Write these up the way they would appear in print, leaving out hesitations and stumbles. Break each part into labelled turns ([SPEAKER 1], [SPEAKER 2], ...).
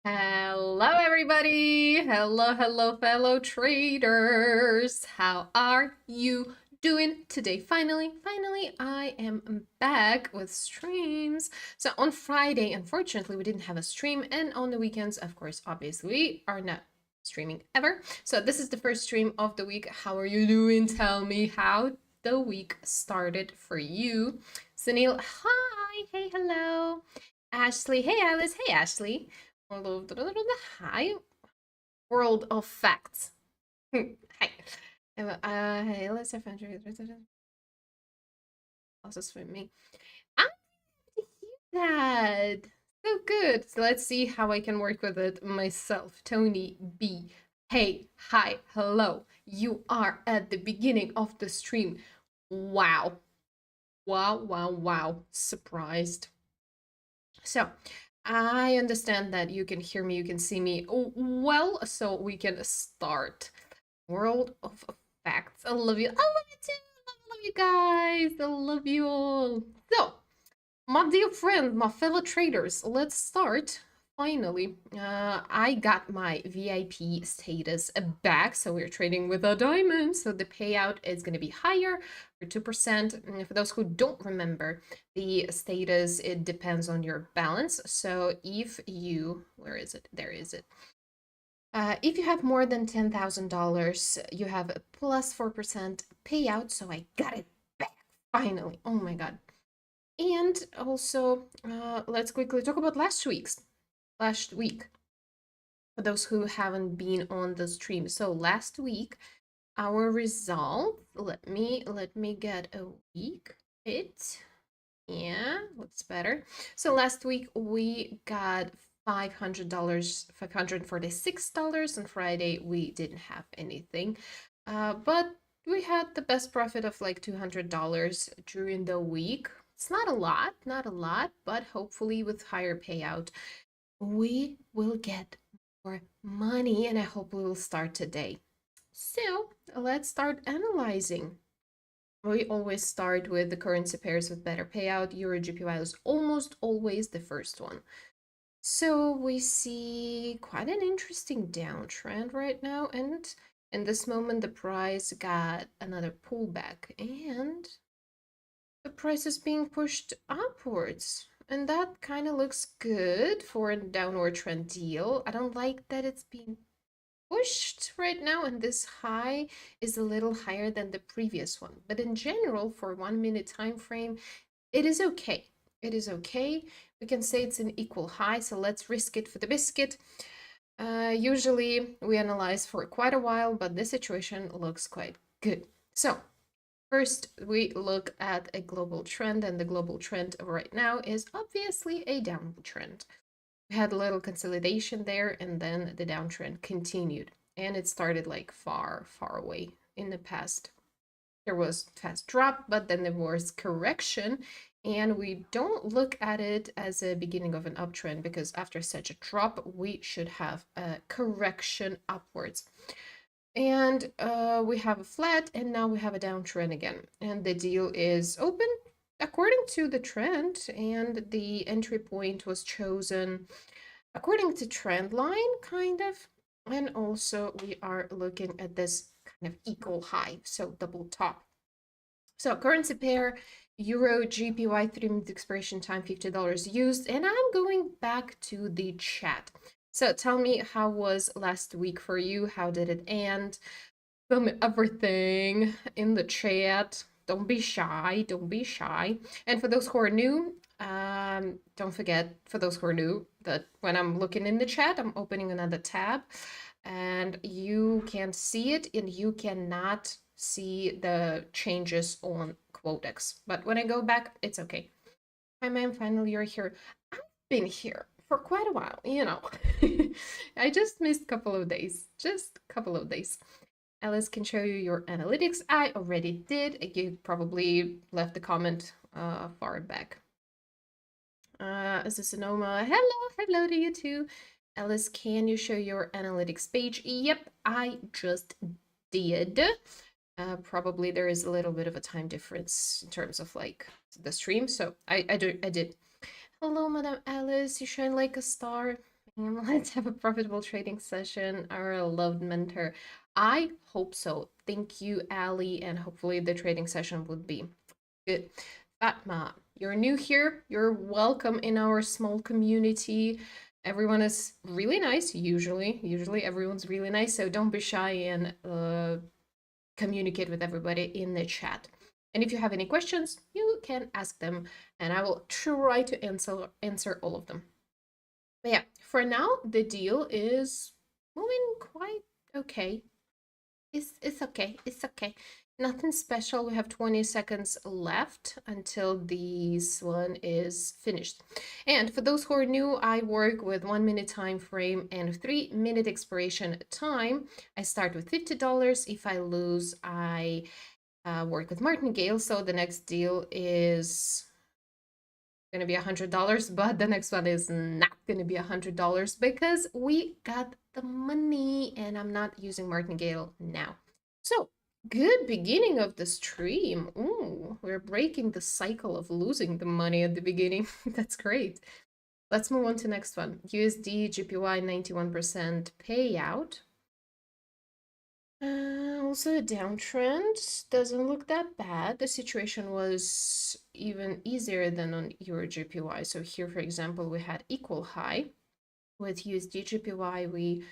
[SPEAKER 1] Hello, everybody. Hello, fellow traders. How are you doing today? Finally, I am back with streams. So on Friday, unfortunately, we didn't have a stream, and on the weekends, of course, obviously, we are not streaming ever. So this is the first stream of the week. How are you doing? Tell me how the week started for you. Sunil, hi. Hey, hello. Ashley, hey, Alice. Hey, Ashley. World of Hi. World of Facts. Hi. Hey, let's have also swim me. I hear that. So good. So let's see how I can work with it myself. Tony B. Hey, hi, hello. You are at the beginning of the stream. Wow. Wow. Surprised. So, I understand that you can hear me, you can see me well, so we can start. World of Facts. I love you. I love you too. I love you guys. I love you all. So, my dear friend, my fellow traders, let's start. Finally, I got my VIP status back, so we're trading with a diamond, so the payout is going to be higher for 2%. And for those who don't remember, the status, it depends on your balance. So if you, where is it? There is it. If you have more than $10,000, you have a plus 4% payout, so I got it back, finally. Oh my god. And also, let's quickly talk about last week. For those who haven't been on the stream. So last week, our result. Let me get a week. Yeah, looks better. So last week we got $500, $546. On Friday we didn't have anything, but we had the best profit of like $200 during the week. It's not a lot, but hopefully with higher payout, we will get more money, and I hope we will start today. So let's start analyzing. We always start with the currency pairs with better payout. Euro GPY is almost always the first one. So we see quite an interesting downtrend right now, and in this moment the price got another pullback, and the price is being pushed upwards, and that kind of looks good for a downward trend deal. I don't like that it's being pushed right now, and this high is a little higher than the previous one, but in general, for 1 minute time frame, it is okay. We can say it's an equal high, so let's risk it for the biscuit. Usually we analyze for quite a while, but this situation looks quite good. So first, we look at a global trend, and the global trend right now is obviously a downward trend. We had a little consolidation there, and then the downtrend continued, and it started like far away in the past. There was fast drop, but then there was correction, and we don't look at it as a beginning of an uptrend, because after such a drop we should have a correction upwards. And we have a flat, and now we have a downtrend again, and the deal is open according to the trend, and the entry point was chosen according to trend line, kind of. And also we are looking at this kind of equal high, so double top. So currency pair, Euro GPY 3-minute expiration time, $50 used, and I'm going back to the chat. So tell me, how was last week for you? How did it end? Tell me everything in the chat. Don't be shy. And for those who are new, don't forget, for those who are new, that when I'm looking in the chat, I'm opening another tab, and you can see it, and you cannot see the changes on Quotex. But when I go back, it's okay. Hi, ma'am. Finally, you're here. I've been here for quite a while, you know. I just missed a couple of days. Alice can show you your analytics. I already did. You probably left a comment far back. Is this Sonoma? Hello to you too. Alice, can you show your analytics page? Yep, I just did. Probably there is a little bit of a time difference in terms of like the stream, so I did. Hello, Madam Alice. You shine like a star. And let's have a profitable trading session. Our loved mentor. I hope so. Thank you, Ali, and hopefully the trading session would be good. Fatma, you're new here. You're welcome in our small community. Everyone is really nice, usually. Usually everyone's really nice, so don't be shy and communicate with everybody in the chat. And if you have any questions, you can ask them, and I will try to answer all of them. But yeah, for now, the deal is moving quite okay. It's okay. It's okay. Nothing special. We have 20 seconds left until this one is finished. And for those who are new, I work with 1 minute time frame and 3 minute expiration time. I start with $50. If I lose, I work with Martingale. So the next deal is going to be $100, but the next one is not going to be $100 because we got the money and I'm not using Martingale now. So, good beginning of the stream. Ooh, we're breaking the cycle of losing the money at the beginning. That's great. Let's move on to next one. USD GPY 91% payout. Also a downtrend. Doesn't look that bad. The situation was even easier than on Euro GPY. So here, for example, we had equal high. With USD GPY, we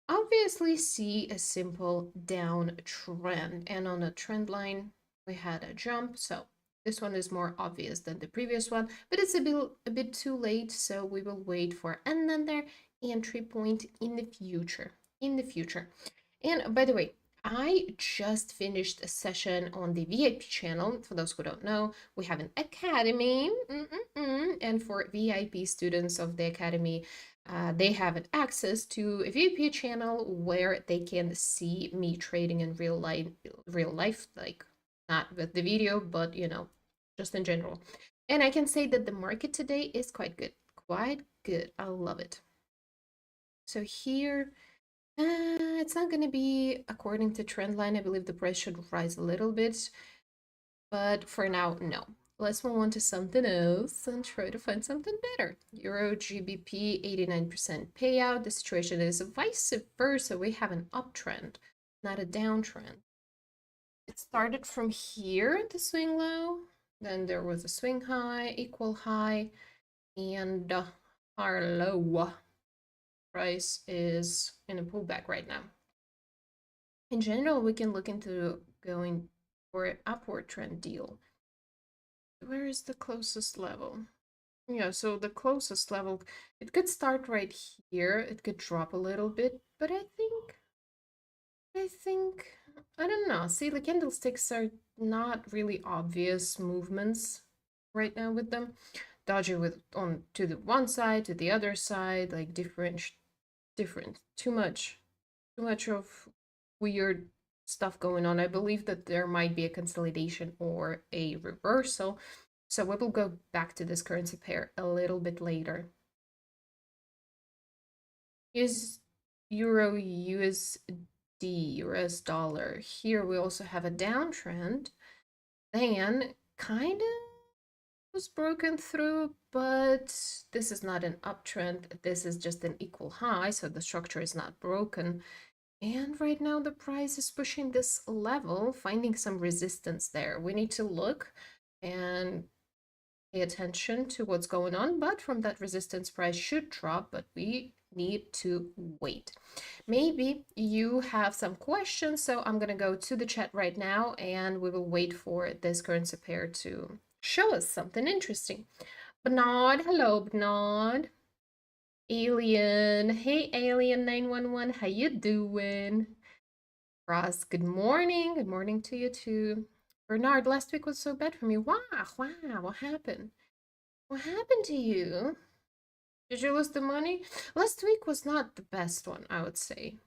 [SPEAKER 1] obviously see a simple downtrend. And on a trend line, we had a jump. So this one is more obvious than the previous one, but it's a bit too late. So we will wait for another entry point in the future. And by the way, I just finished a session on the VIP channel. For those who don't know, we have an academy. And for VIP students of the academy, they have access to a VIP channel where they can see me trading in real life, like not with the video, but just in general. And I can say that the market today is quite good. Quite good. I love it. So here it's not going to be according to trend line. I believe the price should rise a little bit, but for now, no. Let's move on to something else and try to find something better. Euro GBP 89% payout. The situation is vice versa. We have an uptrend, not a downtrend. It started from here, the swing low. Then there was a swing high, equal high, and our low. Price is in a pullback right now. In general, we can look into going for an upward trend deal. Where is the closest level? Yeah, so the closest level, it could start right here. It could drop a little bit, but I don't know. See, the candlesticks are not really obvious movements right now with them. Dodgy with on to the one side, to the other side, like different, too much of weird stuff going on. I believe that there might be a consolidation or a reversal. So we will go back to this currency pair a little bit later. Is Euro USD, US dollar. Here we also have a downtrend. Then kind of was broken through, but this is not an uptrend. This is just an equal high, so the structure is not broken. And right now the price is pushing this level, finding some resistance there. We need to look and pay attention to what's going on, but from that resistance price should drop, but we need to wait. Maybe you have some questions, so I'm gonna go to the chat right now and we will wait for this currency pair to show us something interesting. Bernard, hello Bernard. Alien, hey Alien 911, how you doing? Ross, good morning. Good morning to you too. Bernard, last week was so bad for me. Wow, what happened? What happened to you? Did you lose the money? Last week was not the best one, I would say.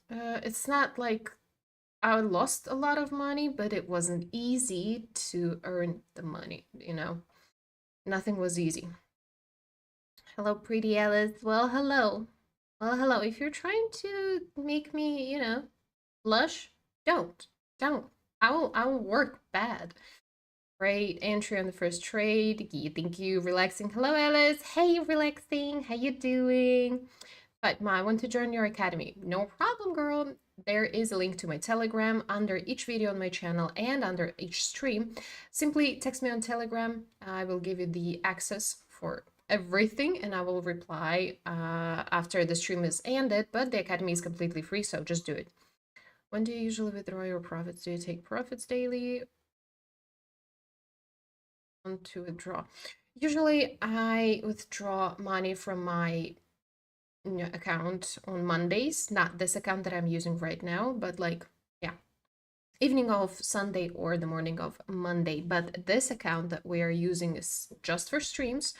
[SPEAKER 1] It's not like I lost a lot of money, but it wasn't easy to earn the money, Nothing was easy. Hello, pretty Alice. Well, hello. Well, hello. If you're trying to make me, blush, don't. I will work bad. Great entry on the first trade. Thank you, relaxing. Hello, Alice. Hey, relaxing. How you doing? But Ma, I want to join your academy. No problem, girl. There is a link to my Telegram under each video on my channel and under each stream. Simply text me on Telegram. I will give you the access for everything and I will reply after the stream is ended. But the academy is completely free, so just do it. When do you usually withdraw your profits? Do you take profits daily? To withdraw. Usually I withdraw money from my account on Mondays, not this account that I'm using right now, but like, yeah, evening of Sunday or the morning of Monday. But this account that we are using is just for streams.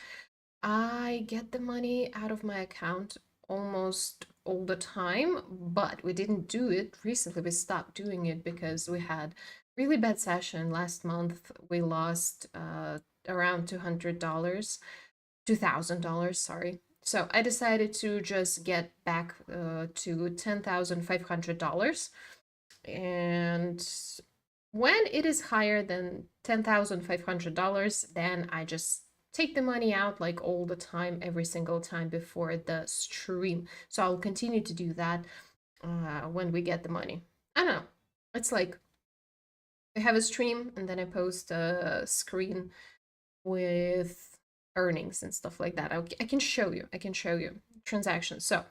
[SPEAKER 1] I get the money out of my account almost all the time, but we didn't do it recently. We stopped doing it because we had really bad session last month. We lost around $200, $2,000, sorry. So I decided to just get back to $10,500. And when it is higher than $10,500, then I just take the money out like all the time, every single time before the stream. So I'll continue to do that when we get the money. I don't know. It's like I have a stream and then I post a screen with earnings and stuff like that. I can show you. I can show you transactions. So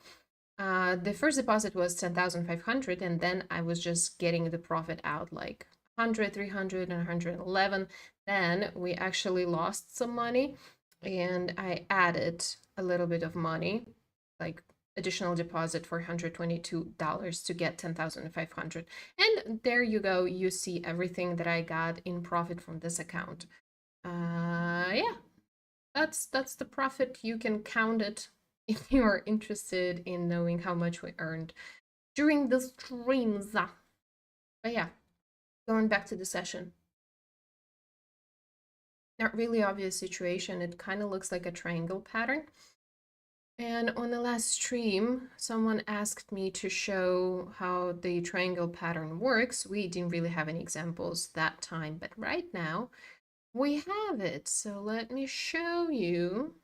[SPEAKER 1] the first deposit was 10,500 and then I was just getting the profit out like 100, 300, and 111. Then we actually lost some money and I added a little bit of money, like additional deposit for $122 to get 10,500. And there you go. You see everything that I got in profit from this account. Yeah, that's the profit. You can count it if you are interested in knowing how much we earned during the streams. But yeah, going back to the session. Not really obvious situation. It kind of looks like a triangle pattern. And on the last stream, someone asked me to show how the triangle pattern works. We didn't really have any examples that time, but right now we have it. So let me show you.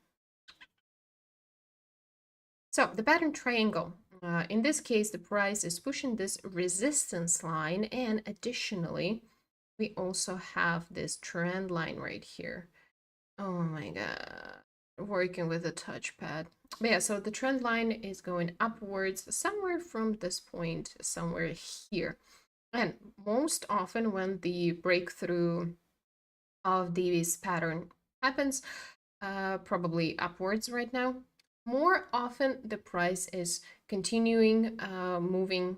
[SPEAKER 1] So the pattern triangle, in this case, the price is pushing this resistance line. And additionally, we also have this trend line right here. Oh my God, working with a touchpad. But yeah, so the trend line is going upwards somewhere from this point, somewhere here. And most often when the breakthrough of this pattern happens, probably upwards right now, more often the price is continuing moving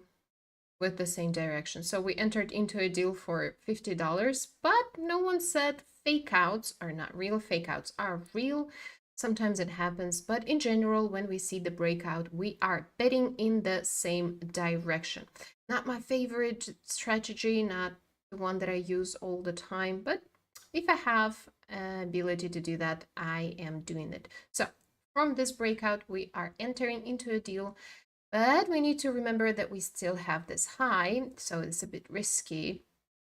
[SPEAKER 1] with the same direction. So we entered into a deal for $50, but no one said fake outs are not real. Fake outs are real. Sometimes it happens, but in general, when we see the breakout, we are betting in the same direction. Not my favorite strategy, not the one that I use all the time, but if I have ability to do that, I am doing it. So from this breakout, we are entering into a deal, but we need to remember that we still have this high, so it's a bit risky,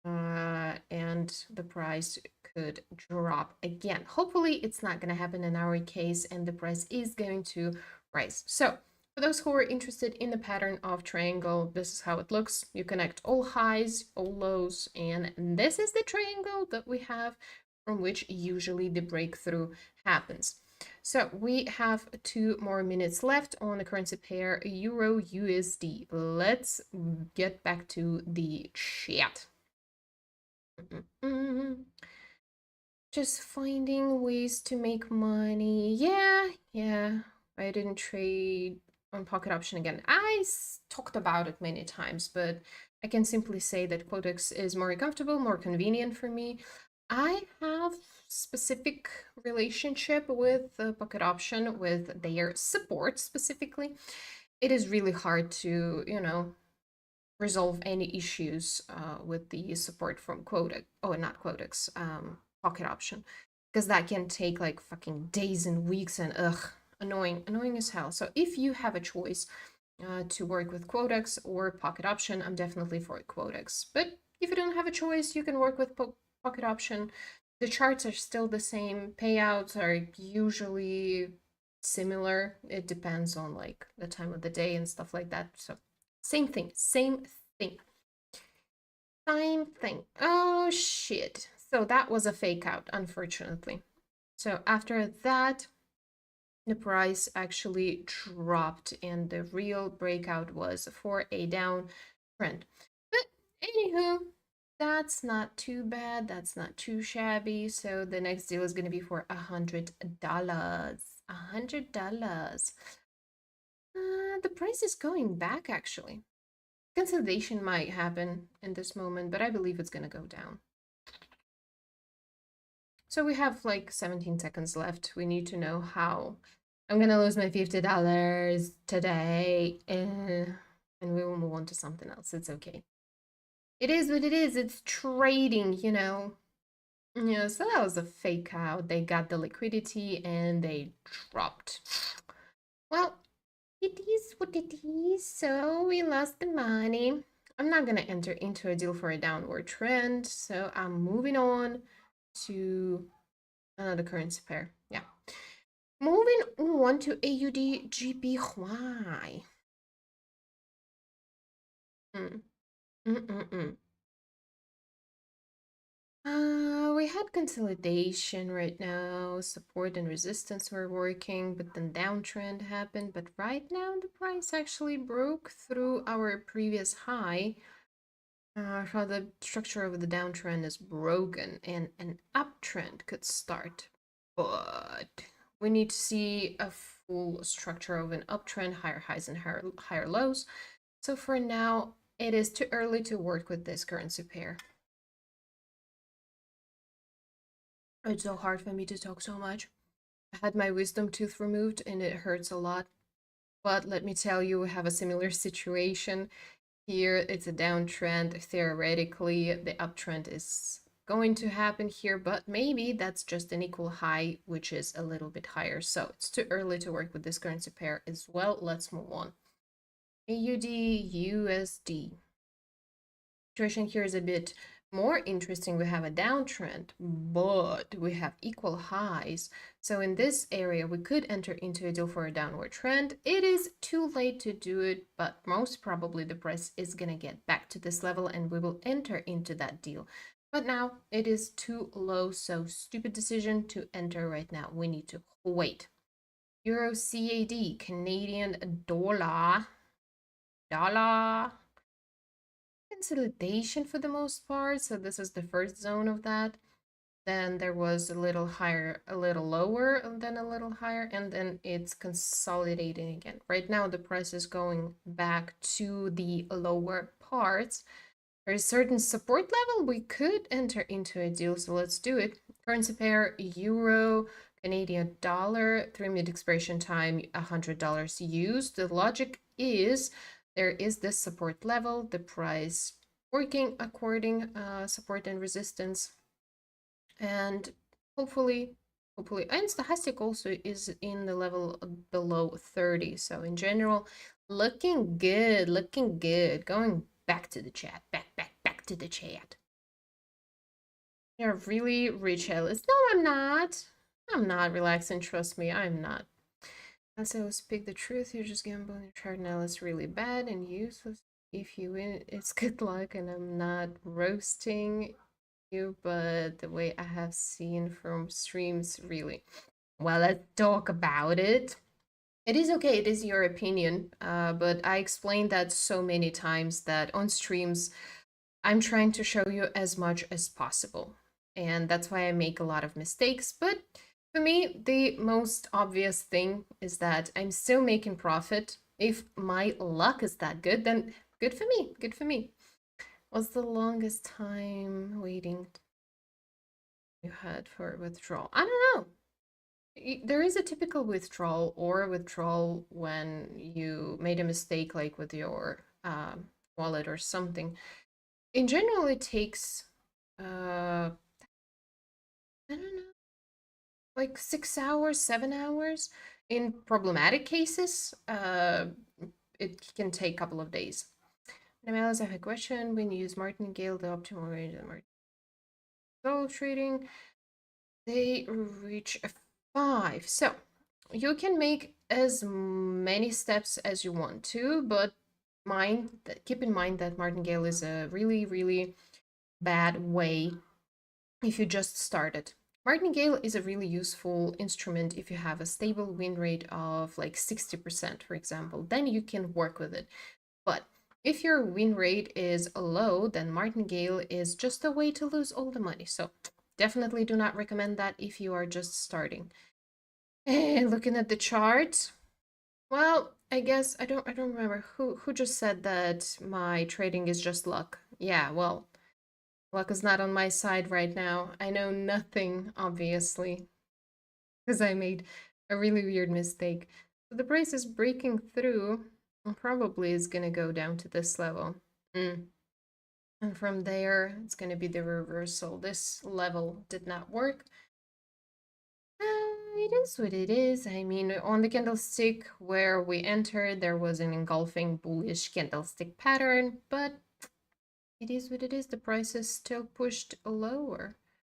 [SPEAKER 1] and the price could drop again. Hopefully it's not going to happen in our case and the price is going to rise. So for those who are interested in the pattern of triangle, this is how it looks. You connect all highs, all lows, and this is the triangle that we have from which usually the breakthrough happens. So we have 2 more minutes left on the currency pair Euro USD. Let's get back to the chat. Just finding ways to make money. Yeah. I didn't trade on pocket option again. I talked about it many times, but I can simply say that Quotex is more comfortable, more convenient for me. I have specific relationship with pocket option, with their support specifically. It is really hard to, resolve any issues with the support from Quotex, not Quotex, pocket option, because that can take like fucking days and weeks and annoying as hell. So if you have a choice to work with Quotex or pocket option, I'm definitely for Quotex. But if you don't have a choice, you can work with pocket option. The charts are still the same. Payouts are usually similar. It depends on like the time of the day and stuff like that. So same thing, same thing. Same thing. Oh shit. So that was a fake out, unfortunately. So after that, the price actually dropped and the real breakout was for a down trend. But anywho, that's not too bad. That's not too shabby. So the next deal is going to be for $100. $100. The price is going back actually. Consolidation might happen in this moment, but I believe it's going to go down. So we have like 17 seconds left. We need to know how I'm gonna lose my $50 today, and we will move on to something else. It's okay. It is what it is. It's trading, you know. Yeah, so that was a fake out. They got the liquidity and they dropped. Well, it is what it is. So we lost the money. I'm not gonna enter into a deal for a downward trend, so I'm moving on to another currency pair. Yeah. Moving on to AUD GBY. Mm. Mm-mm-mm. We had consolidation right now. Support and resistance were working, but then downtrend happened. But right now, the price actually broke through our previous high. So the structure of the downtrend is broken, and an uptrend could start. But we need to see a full structure of an uptrend, higher highs and higher lows. So for now, it is too early to work with this currency pair. It's so hard for me to talk so much. I had my wisdom tooth removed and it hurts a lot. But let me tell you, we have a similar situation. Here, it's a downtrend. Theoretically, the uptrend is going to happen here, but maybe that's just an equal high, which is a little bit higher. So it's too early to work with this currency pair as well. Let's move on. AUD, USD. Situation here is a bit more interesting. We have a downtrend, but we have equal highs. So in this area, we could enter into a deal for a downward trend. It is too late to do it, but most probably the price is going to get back to this level and we will enter into that deal. But now it is too low, so stupid decision to enter right now. We need to wait. Euro CAD, Canadian dollar, consolidation for the most part. So this is the first zone of that. Then there was a little higher, a little lower, and then a little higher, and then it's consolidating again. Right now, the price is going back to the lower parts. There's a certain support level. We could enter into a deal, so let's do it. Currency pair, euro, Canadian dollar, 3-minute expiration time, $100 used. The logic is there is this support level, the price working according support and resistance, and hopefully, and Stochastic also is in the level below 30. So in general, looking good, looking good. Going back to the chat, back to the chat. You're really rich, Alice. No, I'm not. I'm not relaxing. Trust me, I'm not. And so speak the truth. You're just gambling. Your chart now is really bad and useless. If you win, it's good luck, and I'm not roasting you, but the way I have seen from streams, really. Well, let's talk about it. It is okay, it is your opinion, but I explained that so many times that on streams, I'm trying to show you as much as possible. And that's why I make a lot of mistakes. But for me, the most obvious thing is that I'm still making profit. If my luck is that good, then good for me, good for me. What's the longest time waiting you had for withdrawal? I don't know. There is a typical withdrawal or a withdrawal when you made a mistake, like with your wallet or something. In general, it takes, I don't know, like 6 hours, 7 hours. In problematic cases, it can take a couple of days. Now, I have a question. When you use Martingale, the optimal range of Martingale. Solo trading, they reach a 5. So you can make as many steps as you want to, but keep in mind that Martingale is a really, really bad way if you just started. Martingale is a really useful instrument if you have a stable win rate of like 60%, for example, then you can work with it. But if your win rate is low, then Martingale is just a way to lose all the money. So definitely do not recommend that if you are just starting. And looking at the chart, well, I guess I don't remember who just said that my trading is just luck. Yeah, well, luck is not on my side right now. I know nothing, obviously, because I made a really weird mistake. So the price is breaking through and probably is gonna go down to this level. And from there, it's gonna be the reversal. This level did not work. It is what it is. I mean, on the candlestick where we entered, there was an engulfing bullish candlestick pattern, but it is what it is. The price is still pushed lower.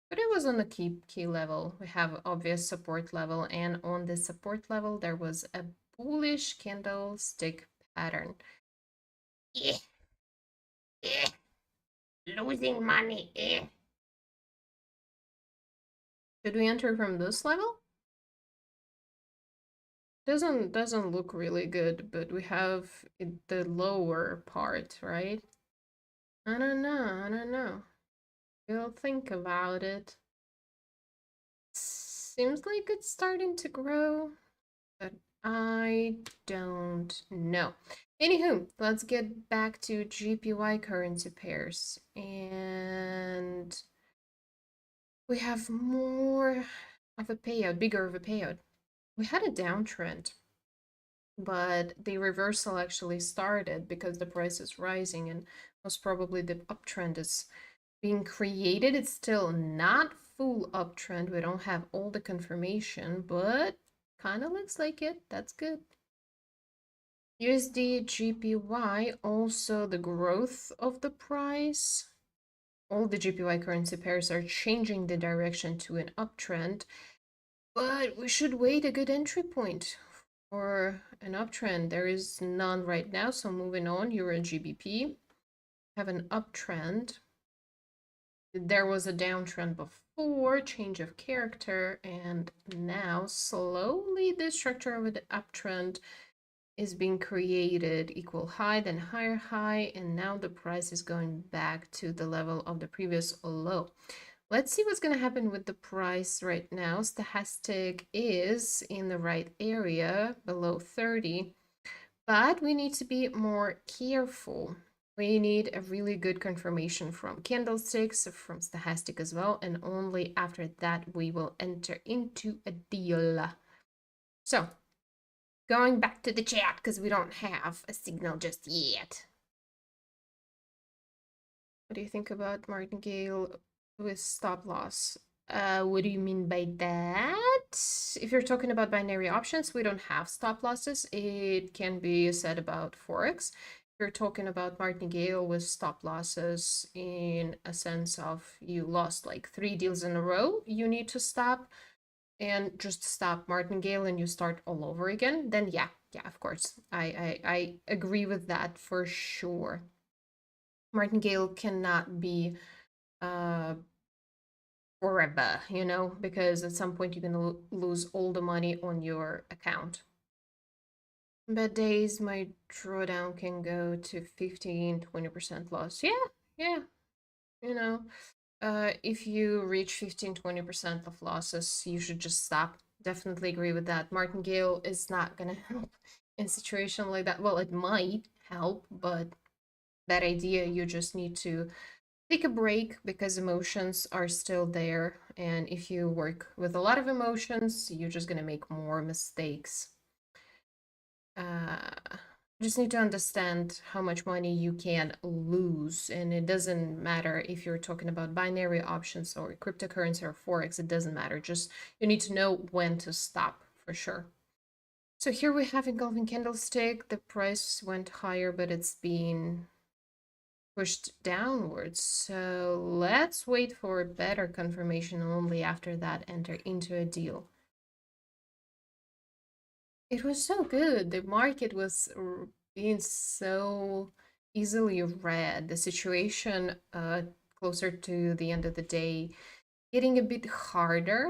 [SPEAKER 1] But it was on a key level. We have obvious support level, and on this support level, there was a bullish candlestick pattern. Eh, eh, losing money. Should we enter from this level? Doesn't look really good, but we have the lower part, right? I don't know. I don't know. We'll think about it. Seems like it's starting to grow, but I don't know. Anywho, let's get back to GPY currency pairs. And we have more of a payout, bigger of a payout. We had a downtrend, but the reversal actually started because the price is rising, and most probably the uptrend is being created. It's still not full uptrend. We don't have all the confirmation, but kind of looks like it. That's good. USD GPY, also the growth of the price. All the GPY currency pairs are changing the direction to an uptrend, but we should wait a good entry point for an uptrend. There is none right now, so moving on. Euro and GBP have an uptrend. There was a downtrend before, change of character, and now slowly the structure of an uptrend is being created. Equal high, then higher high, and now the price is going back to the level of the previous low. Let's see what's going to happen with the price right now. Stochastic is in the right area, below 30, but we need to be more careful. We need a really good confirmation from candlesticks, from Stochastic as well, and only after that we will enter into a deal. So, going back to the chat, because we don't have a signal just yet. What do you think about Martingale with stop loss? What do you mean by that? If you're talking about binary options, we don't have stop losses. It can be said about Forex. If you're talking about Martingale with stop losses in a sense of you lost like 3 deals in a row, you need to stop and just stop Martingale and you start all over again, then yeah, of course. I agree with that for sure. Martingale cannot be forever, you know, because at some point you're gonna lose all the money on your account. Bad days, my drawdown can go to 15-20% loss. Yeah, you know, if you reach 15-20% of losses, you should just stop. Definitely agree with that. Martingale is not gonna help in a situation like that. Well, it might help, but that idea, you just need to take a break because emotions are still there. And if you work with a lot of emotions, you're just going to make more mistakes. Just need to understand how much money you can lose. And it doesn't matter if you're talking about binary options or cryptocurrency or Forex, it doesn't matter. Just you need to know when to stop for sure. So here we have engulfing candlestick. The price went higher, but it's been pushed downwards. So let's wait for better confirmation and only after that enter into a deal. It was so good. The market was being so easily read. The situation closer to the end of the day getting a bit harder.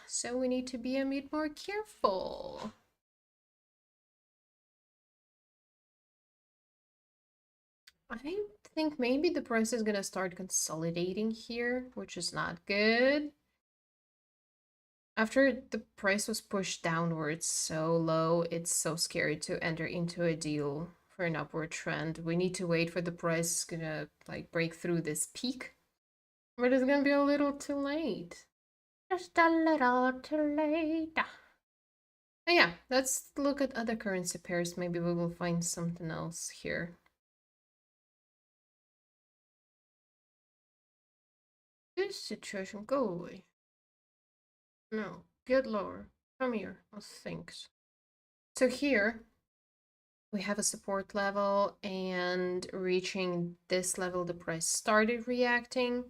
[SPEAKER 1] So we need to be a bit more careful. I think maybe the price is gonna start consolidating here, which is not good. After the price was pushed downwards so low, it's so scary to enter into a deal for an upward trend. We need to wait for the price gonna like break through this peak, but it's gonna be a little too late. Just a little too late. But yeah, let's look at other currency pairs. Maybe we will find something else here. This situation, go away. No, get lower. Come here. Oh, thanks. So here we have a support level, and reaching this level, the price started reacting.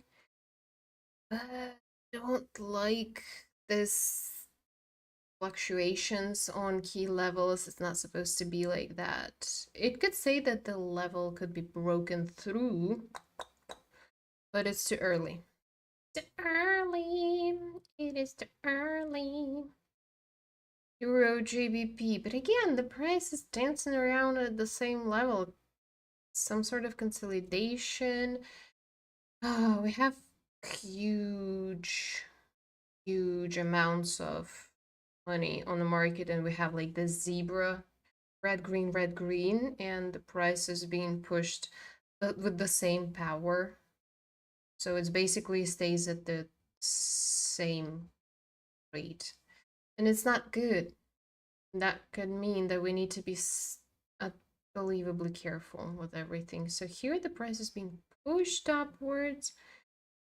[SPEAKER 1] I don't like this fluctuations on key levels. It's not supposed to be like that. It could say that the level could be broken through, but it's too early. Too early. It is too early. Euro GBP, but again, the price is dancing around at the same level. Some sort of consolidation. Oh, we have huge, huge amounts of money on the market, and we have like the zebra, red, green, and the price is being pushed with the same power. So it basically stays at the same rate. And it's not good. That could mean that we need to be unbelievably careful with everything. So here the price is being pushed upwards.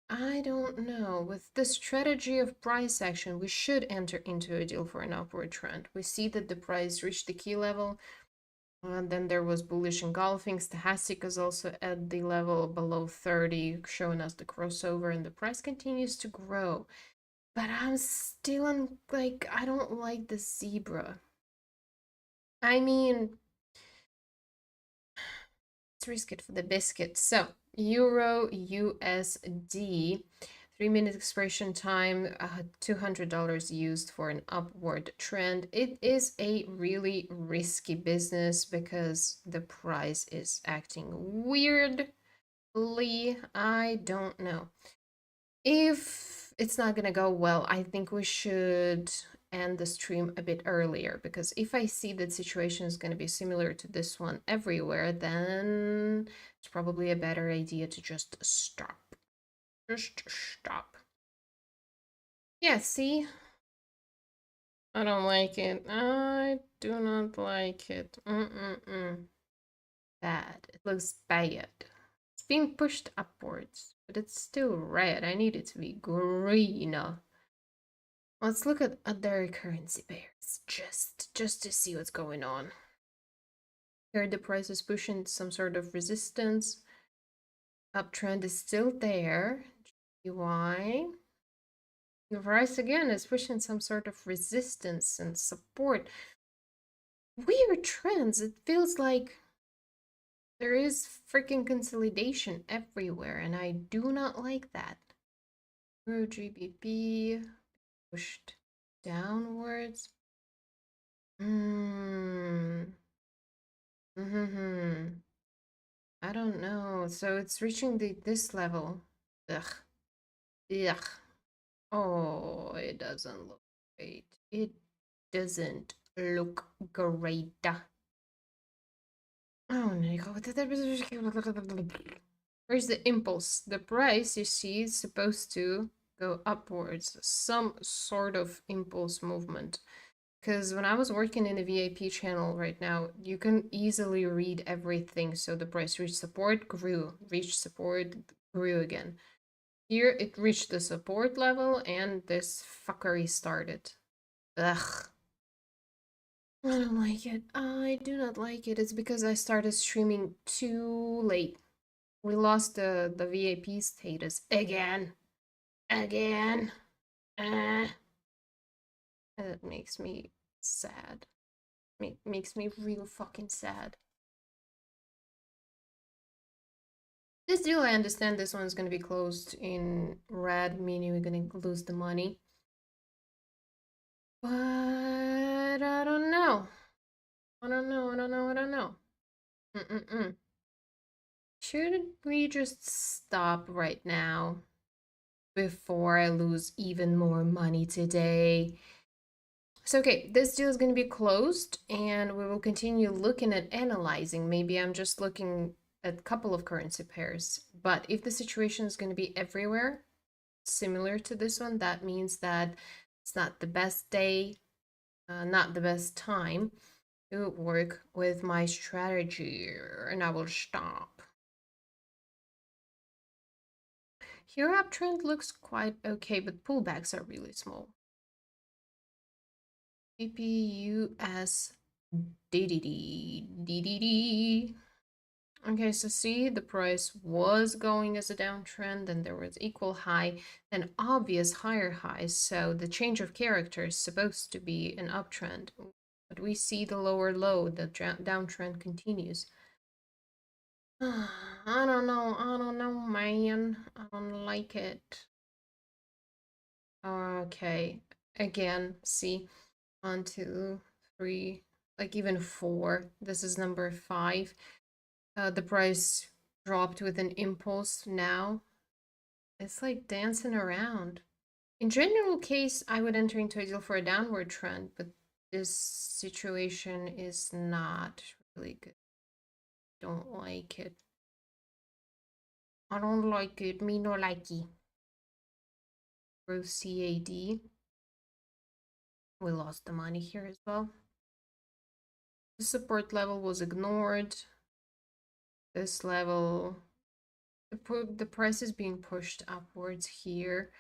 [SPEAKER 1] I don't know. With the strategy of price action, we should enter into a deal for an upward trend. We see that the price reached the key level. Then there was bullish engulfing. Stochastic is also at the level below 30, showing us the crossover, and the price continues to grow. But I'm still like, I don't like the zebra. I mean, let's risk it for the biscuit. So, Euro USD, 3 minute expiration time, $200 used for an upward trend. It is a really risky business because the price is acting weirdly. I don't know. If it's not gonna go well, I think we should end the stream a bit earlier, because if I see that situation is gonna be similar to this one everywhere, then it's probably a better idea to just stop. Just stop. Yeah, see? I don't like it. I do not like it. Bad. It looks bad. It's being pushed upwards, but it's still red. I need it to be green. Let's look at other currency pairs just to see what's going on. Here the price is pushing some sort of resistance. Uptrend is still there. GY. The price again is pushing some sort of resistance and support. Weird trends. It feels like there is freaking consolidation everywhere, and I do not like that. Euro GBP pushed downwards. I don't know. So it's reaching this level. Ugh. Ugh. Oh, it doesn't look great. It doesn't look great. Oh, no. Where's the impulse? The price, you see, is supposed to go upwards. Some sort of impulse movement. Because when I was working in a VIP channel right now, you can easily read everything. So the price reached support, grew, reached support, grew again. Here it reached the support level and this fuckery started. Ugh. I don't like it. I do not like it. It's because I started streaming too late. We lost the VIP status again. Again. Uh, it makes me sad. Makes me real fucking sad. This deal, I understand this one's gonna be closed in red, meaning we're gonna lose the money. But I don't know. I don't know. I don't know. I don't know. Mm-mm-mm. Should we just stop right now before I lose even more money today? So, okay, this deal is going to be closed and we will continue looking at analyzing. Maybe I'm just looking at a couple of currency pairs. But if the situation is going to be everywhere, similar to this one, that means that it's not the best day, not the best time to work with my strategy. And I will stop. Here uptrend looks quite okay, but pullbacks are really small. PPUS DDD. Okay, so see, the price was going as a downtrend, and there was equal high, then obvious higher highs. So the change of character is supposed to be an uptrend, but we see the lower low, the downtrend continues. I don't know, man. I don't like it. Okay, again, see, 1, 2, 3, like even 4. This is number 5. The price dropped with an impulse now. It's like dancing around. In general case, I would enter into a deal for a downward trend, but this situation is not really good. Don't like it. I don't like it. Me no likey. Growth CAD. We lost the money here as well. The support level was ignored. This level, the price is being pushed upwards here.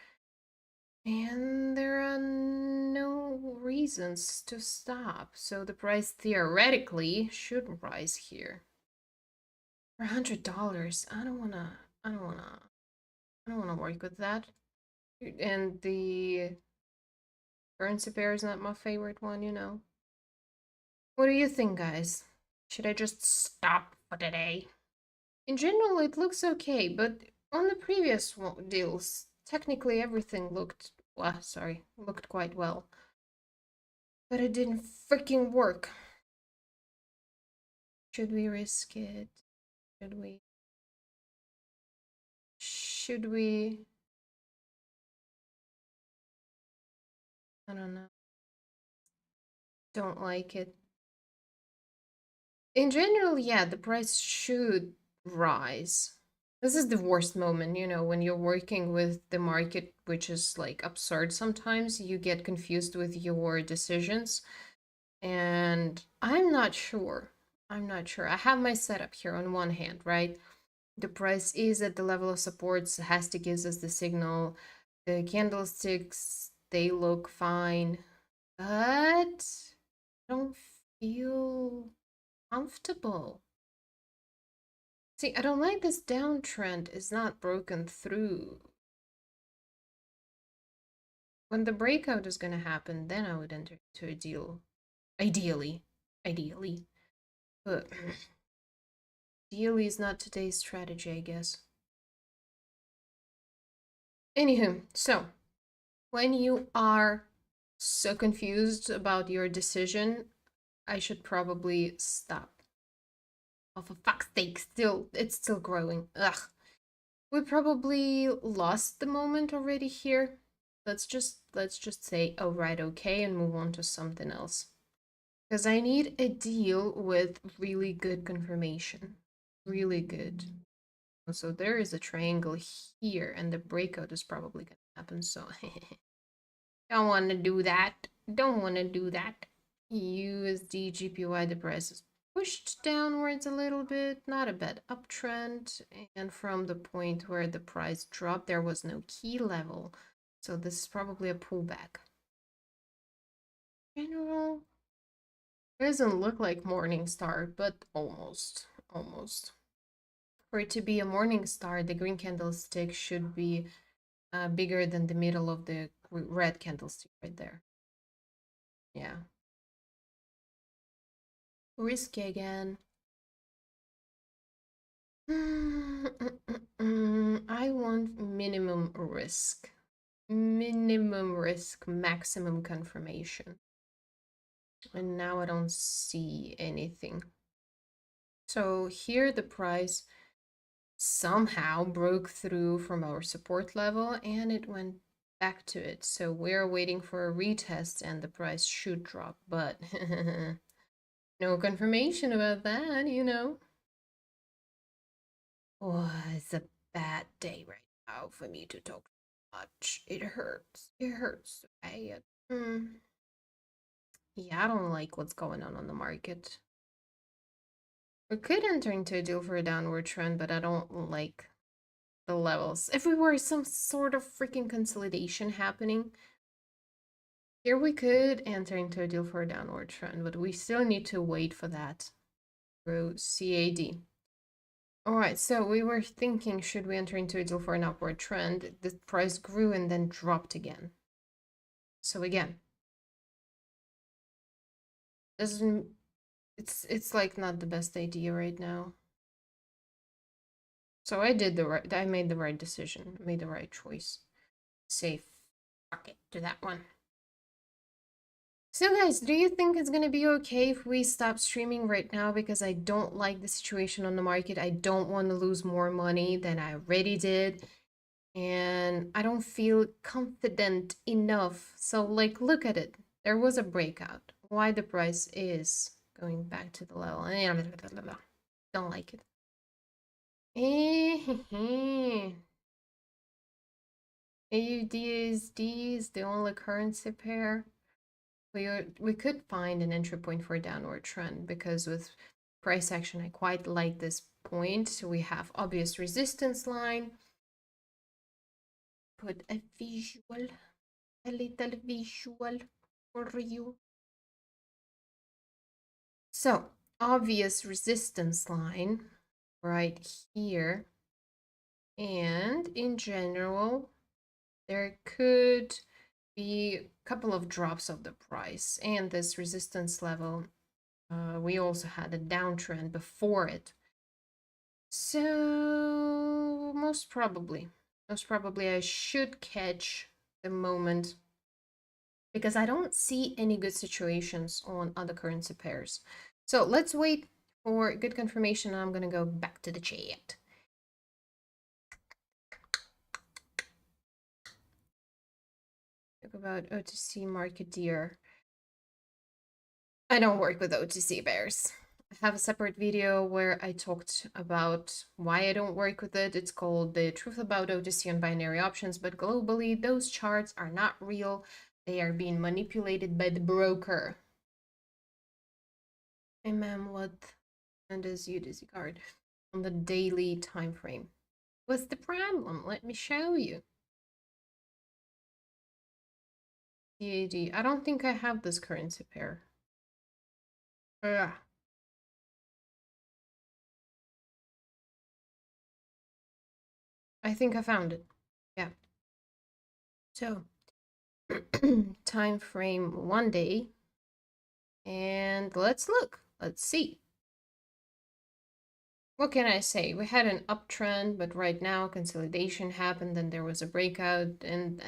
[SPEAKER 1] And there are no reasons to stop. So the price theoretically should rise here. For $100, I don't wanna work with that. And the currency pair is not my favorite one, you know. What do you think, guys? Should I just stop for today? In general, it looks okay, but on the previous deals, technically everything looked, well, sorry, looked quite well. But it didn't freaking work. Should we risk it? Should we? Should we? I don't know. Don't like it. In general, yeah, the price should rise. This is the worst moment, you know, when you're working with the market, which is like absurd sometimes. You get confused with your decisions. And I'm not sure. I'm not sure. I have my setup here on one hand, right? The price is at the level of support. Stochastic gives us the signal. The candlesticks, they look fine. But I don't feel comfortable. See, I don't like this downtrend is not broken through. When the breakout is going to happen, then I would enter into a deal. Ideally. Ideally. But ideally is not today's strategy, I guess. Anywho, so when you are so confused about your decision, I should probably stop. Oh, for fuck's sake, it's still growing. Ugh. We probably lost the moment already here. Let's just say, oh right, okay, and move on to something else. Because I need a deal with really good confirmation. Really good. So there is a triangle here, and the breakout is probably gonna happen, so don't wanna do that. Don't wanna do that. USD GPY, the price is pushed downwards a little bit, not a bad uptrend, and from the point where the price dropped, there was no key level, so this is probably a pullback. General doesn't look like Morningstar, but almost. For it to be a morning star, the green candlestick should be bigger than the middle of the red candlestick right there. Yeah. Risky again. I want minimum risk. Minimum risk, maximum confirmation. And now I don't see anything. So here the price somehow broke through from our support level and it went back to it. So we're waiting for a retest and the price should drop, but no confirmation about that, you know. Oh, it's a bad day right now for me to talk much. It hurts. It hurts. Yeah, I don't like what's going on the market. We could enter into a deal for a downward trend, but I don't like the levels. If we were some sort of freaking consolidation happening, here we could enter into a deal for a downward trend, but we still need to wait for that through CAD. All right, so we were thinking, should we enter into a deal for an upward trend? The price grew and then dropped again. So again, doesn't it's like not the best idea right now. So I made the right decision, made the right choice. Say fuck it to that one. So guys, do you think it's gonna be okay if we stop streaming right now because I don't like the situation on the market? I don't want to lose more money than I already did. And I don't feel confident enough. So like, look at it. There was a breakout. Why the price is going back to the level. Don't like it. AUDUSD is the only currency pair. We could find an entry point for a downward trend because with price action, I quite like this point. So we have obvious resistance line. Put a little visual for you. So obvious resistance line right here. And in general, there could be a couple of drops of the price and this resistance level. We also had a downtrend before it. So most probably I should catch the moment because I don't see any good situations on other currency pairs. So let's wait for good confirmation. I'm gonna go back to the chat. Talk about OTC market deer. I don't work with OTC bears. I have a separate video where I talked about why I don't work with it. It's called The Truth About OTC and Binary Options, but globally, those charts are not real. They are being manipulated by the broker. Hey, ma'am, what is UTC card on the daily time frame? What's the problem? Let me show you. CAD. I don't think I have this currency pair. Ugh. I think I found it. Yeah. So, time frame 1 day. And let's look. Let's see. What can I say? We had an uptrend, but right now consolidation happened, then there was a breakout, and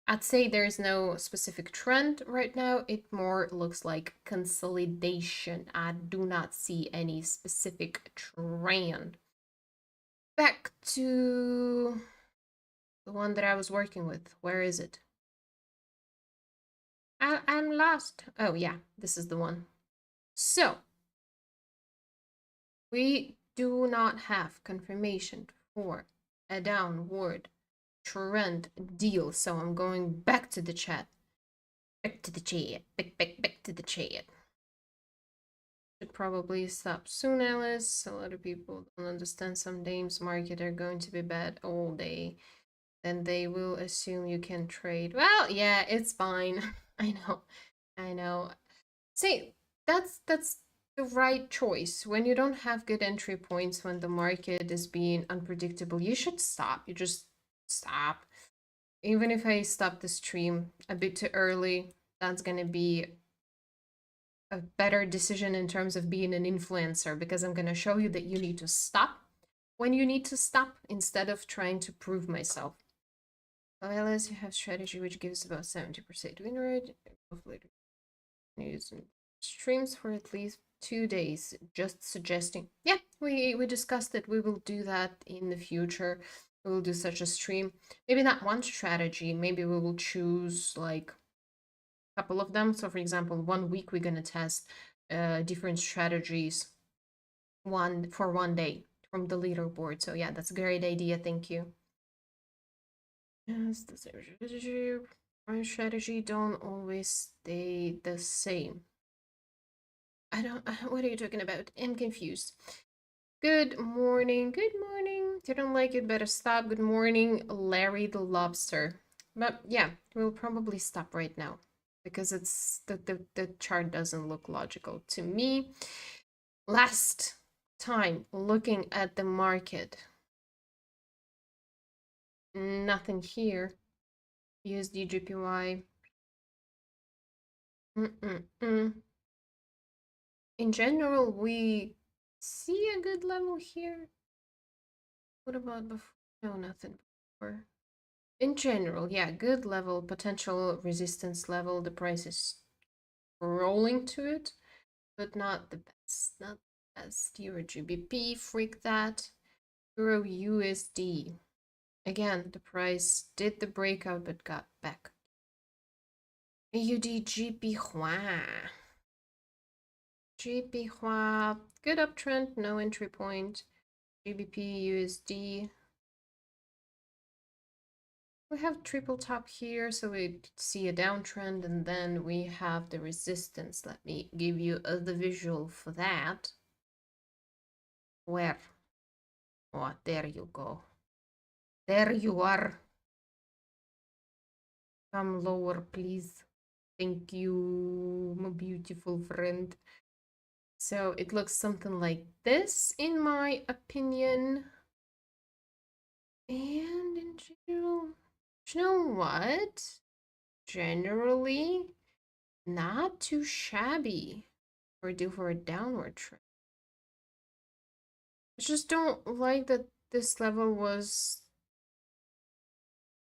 [SPEAKER 1] I'd say there's no specific trend right now. It more looks like consolidation. I do not see any specific trend. Back to the one that I was working with. Where is it? I'm lost. Oh yeah, this is the one. So we do not have confirmation for a downward trend deal. So I'm going back to the chat. Back to the chat. Back to the chat. Should probably stop soon, Alice. A lot of people don't understand some days market are going to be bad all day. Then they will assume you can trade. Well, yeah, it's fine. I know. See, that's the right choice. When you don't have good entry points, when the market is being unpredictable, you should stop. You just stop. Even if I stop the stream a bit too early, that's gonna be a better decision in terms of being an influencer because I'm gonna show you that you need to stop when you need to stop instead of trying to prove myself. Unless you have strategy which gives about 70% win rate, hopefully use streams for at least 2 days. Just suggesting. Yeah, we discussed it. We will do that in the future. We will do such a stream. Maybe not one strategy. Maybe we will choose like a couple of them. So, for example, 1 week we're gonna test different strategies one day from the leaderboard. So yeah, that's a great idea. Thank you. Yes, the strategy. My strategy don't always stay the same. I don't. What are you talking about? I'm confused. Good morning. Good morning. If you don't like it, better stop. Good morning, Larry the Lobster. But yeah, we'll probably stop right now because it's the chart doesn't look logical to me. Last time looking at the market, nothing here. USD GPY. Mm-mm-mm. In general, we see a good level here. What about before? No, nothing before. In general, yeah, good level, potential resistance level. The price is rolling to it, but not the best. Not the best. Euro GBP, freak that. Euro USD. Again, the price did the breakout but got back. AUD GP Hua. GP Hua, good uptrend, no entry point. GBP USD. We have triple top here, so we see a downtrend, and then we have the resistance. Let me give you the visual for that. Where? Oh, there you go. There you are. Come lower, please. Thank you, my beautiful friend. So it looks something like this, in my opinion. And in general, you know what? Generally, not too shabby for a downward trend. I just don't like that this level was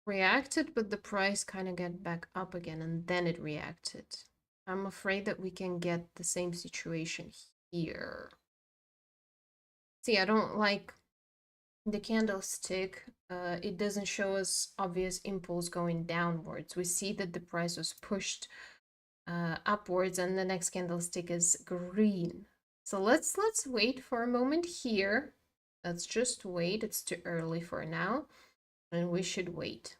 [SPEAKER 1] reacted, but the price kind of got back up again and then it reacted. I'm afraid that we can get the same situation here. See, I don't like the candlestick. It doesn't show us obvious impulse going downwards. We see that the price was pushed upwards and the next candlestick is green. So let's wait for a moment here. Let's just wait. It's too early for now. And we should wait.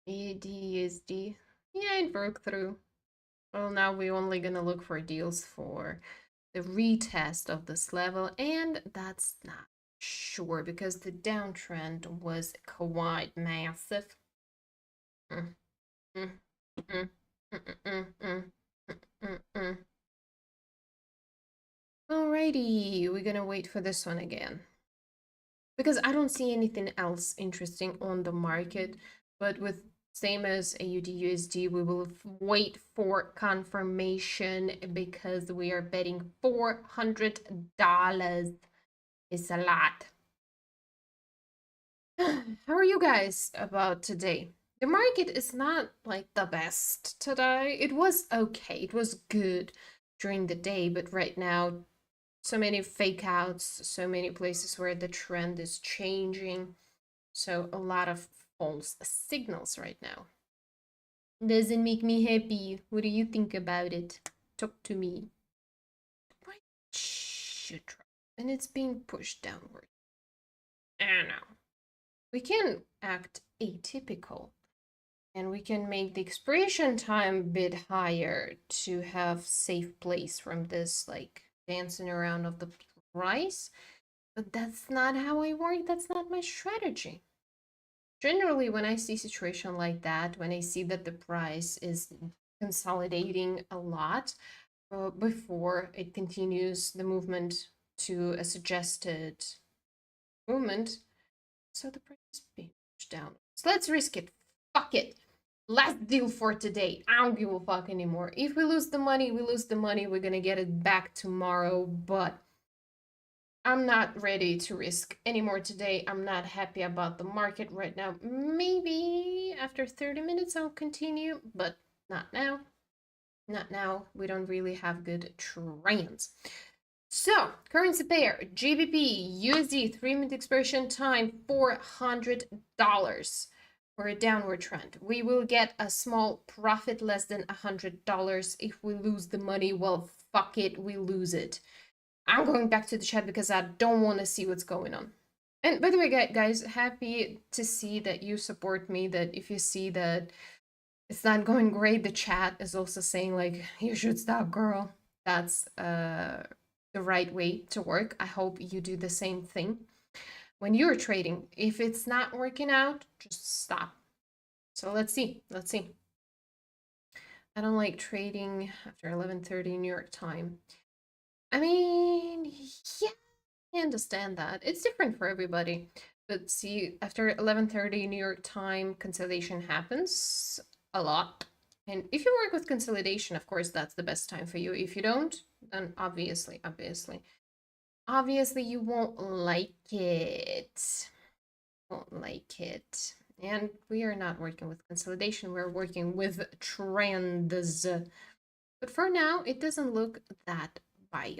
[SPEAKER 1] ADSD. Yeah, it broke through. Well, now we're only gonna look for deals for the retest of this level, and that's not sure because the downtrend was quite massive. Mm, mm, mm, mm. Alrighty, we're gonna wait for this one again. Because I don't see anything else interesting on the market, but with same as AUD USD, we will wait for confirmation because we are betting $400. It's a lot. How are you guys about today? The market is not like the best today. It was okay. It was good during the day, but right now so many fake outs, so many places where the trend is changing. So a lot of false signals right now. Doesn't make me happy. What do you think about it? Talk to me. Why should drop? And it's being pushed downward. I don't know. We can act atypical and we can make the expiration time a bit higher to have safe place from this like dancing around of the price. But that's not how I work. That's not my strategy. Generally, when I see situation like that, when I see that the price is consolidating a lot, before it continues the movement to a suggested movement. So the price is being pushed down. So let's risk it. Fuck it. Last deal for today. I don't give a fuck anymore. If we lose the money, we lose the money. We're gonna get it back tomorrow, but I'm not ready to risk anymore today. I'm not happy about the market right now. Maybe after 30 minutes I'll continue, but not now. Not now. We don't really have good trends. So, currency pair GBP USD 3-minute expiration time $400 for a downward trend. We will get a small profit less than $100. If we lose the money, well, fuck it, we lose it. I'm going back to the chat because I don't want to see what's going on. And by the way, guys, happy to see that you support me. That if you see that it's not going great, the chat is also saying like, you should stop, girl. That's the right way to work. I hope you do the same thing when you're trading. If it's not working out, just stop. So let's see. Let's see. I don't like trading after 11:30 New York time. I mean, yeah, I understand that. It's different for everybody. But see, after 11:30 New York time, consolidation happens a lot. And if you work with consolidation, of course, that's the best time for you. If you don't, then obviously you won't like it. Won't like it. And we are not working with consolidation, we're working with trends. But for now, it doesn't look that bad.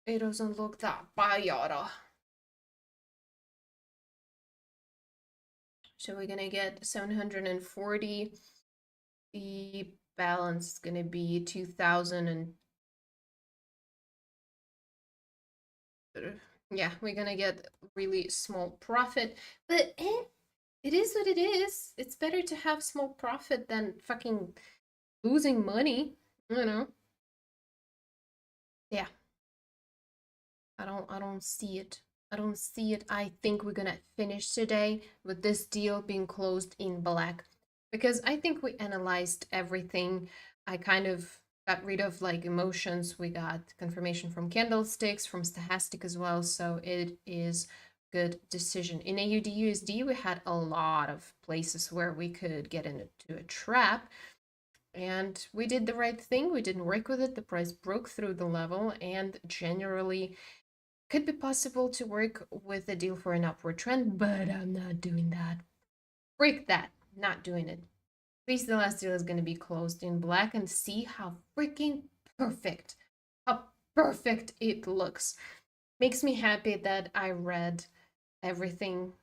[SPEAKER 1] It doesn't look that bad. So we're gonna get 740. The balance is gonna be 2,000 and yeah, we're gonna get really small profit. But it is what it is. It's better to have small profit than fucking losing money. You know? Yeah. I don't see it. I don't see it. I think we're gonna finish today with this deal being closed in black because I think we analyzed everything. I kind of got rid of like emotions. We got confirmation from candlesticks, from stochastic as well. So it is good decision. In AUD USD, we had a lot of places where we could get into a trap. And we did the right thing. We didn't work with it. The price broke through the level and generally could be possible to work with a deal for an upward trend, but I'm not doing that. Freak that. Not doing it. At least the last deal is going to be closed in black and see how freaking perfect, how perfect it looks. Makes me happy that I read everything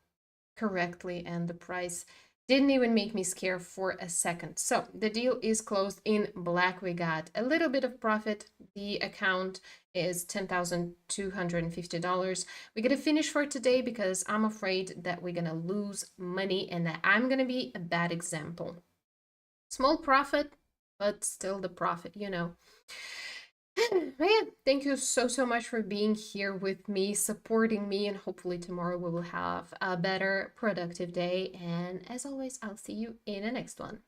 [SPEAKER 1] correctly and the price didn't even make me scared for a second. So the deal is closed in black. We got a little bit of profit. The account is $10,250. We're gonna finish for today because I'm afraid that we're gonna lose money and that I'm gonna be a bad example. Small profit, but still the profit, you know. Yeah, thank you so much for being here with me, supporting me, and hopefully tomorrow we will have a better productive day. And as always, I'll see you in the next one.